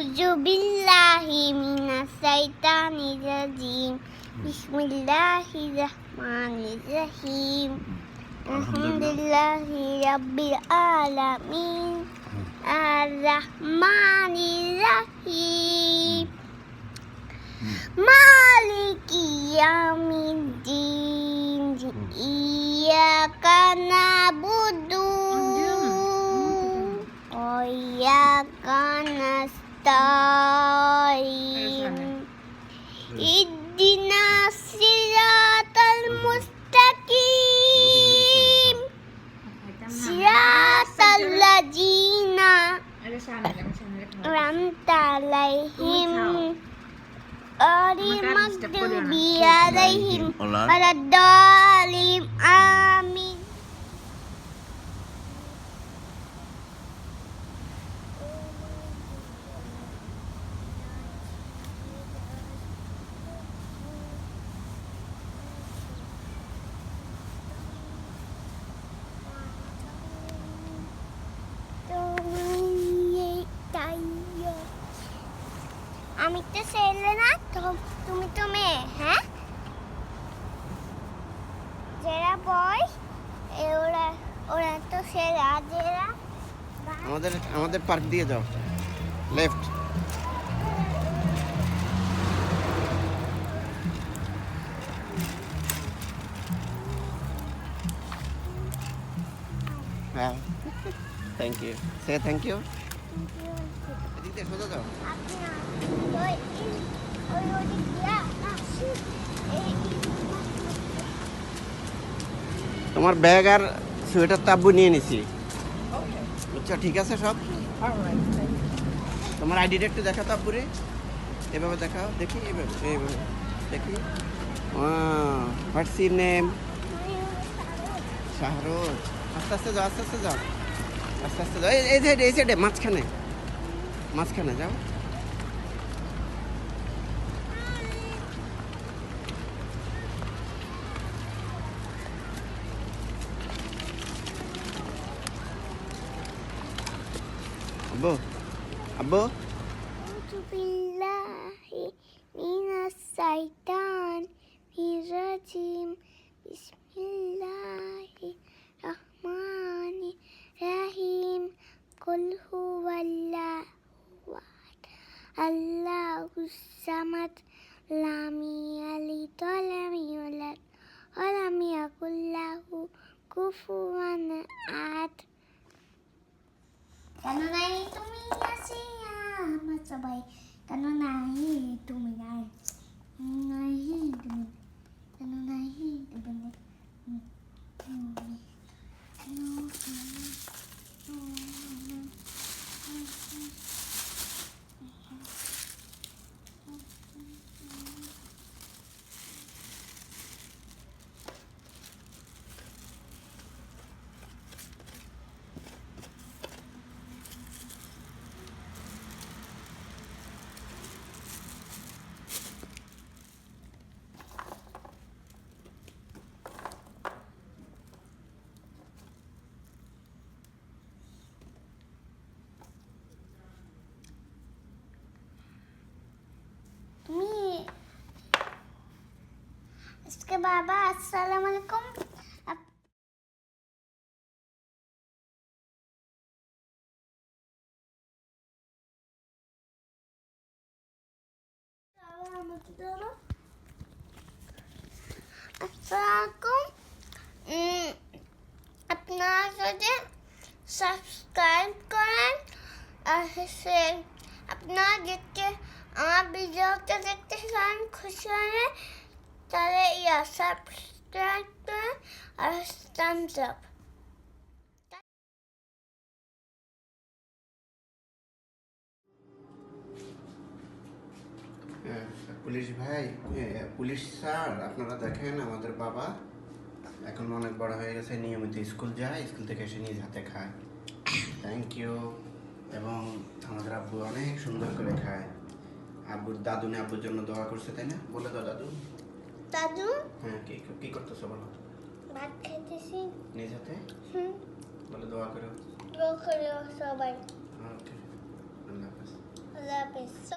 আউযু বিল্লাহি মিনাশ শাইতানির রাজিম বিসমিল্লাহির রহমানির রহিম আলহামদুলিল্লাহি রাব্বিল আলামিন আর রহমানির রহিম মালিকি ইয়াউমিদ্দিন ইয়াকা নাবুদু ওয়া ইয়াকা নাস্তাইন ইহদিনাস সিরাতাল মুস্তাকিম সিরাতাল লাযিনা আন'আমতা আলাইহিম গhairil maghdubi alaihim waladdallin amin. আমি তো ছেলে না তুমি তো মেয়ে, হ্যাঁ? যারা বয় ওরা ওরা তো ছেলে, আর যারা আমাদের পার্ক দিয়ে যাও, লেফট। হ্যাঁ, থ্যাংক ইউ। সে থ্যাংক ইউ। এদিক দিয়ে সোজা যাও। তোমার ব্যাগ আর সোয়েটার তাব্বু নিয়ে নিছি। আচ্ছা, ঠিক আছে সব। তোমার আইডিটা একটু দেখাও তাব্বুরে, এভাবে দেখাও, দেখি এইভাবে দেখি। What's your name? শাহরুখ। আস্তে আস্তে যাও, আস্তে আস্তে যাও, আস্তে আস্তে যাও। এই সাইডে মাঝখানে যাও। আব্বু আব্বু আউযু বিল্লাহি মিনাশ শাইতানির রাজিম বিসমিল্লাহির রহমানির রহিম কুল হুয়াল্লাহু আহাদ আল্লাহুস সামাদ লাম ইয়ালিদ ওয়া লাম ইউলাদ ওয়া লাম ইয়াকুল লাহু কুফুয়ান আহাদ। কেন নাই তুমি আছি আমার সবাই, কেন নাই তুমি নাই তুমি, কেন নাই তুমি इसके बाबा अस्सलाम वालेकुम। আপনারা যদি সাবস্ক্রাইব করেন আর আপনারা দেখতে আমার ভিডিওটা দেখতে চান, খুশি হলে তাহলে সাবস্ক্রাইব করেন আর থামস আপ। পুলিশ ভাই, পুলিশ স্যার, আপনারা দেখেন আমাদের বাবা এখন অনেক বড় হয়ে গেছে, নিয়মিত স্কুল যায়, স্কুল থেকে এসে নিজ হাতে খায়। Thank you. এবং আমাদের আব্বু অনেক সুন্দর করে খায়। আব্বুর দাদু না আব্বুর জন্য দোয়া করছে, তাই না? বলে দাও দাদু। দাদু? হ্যাঁ, কি করতেছো বলো? ভাত খাইতেছি নিজ হাতে। বলে দোয়া করো। দোয়া করো সবাই। ওকে, আল্লাহ হাফেজ। আল্লাহ হাফেজ। so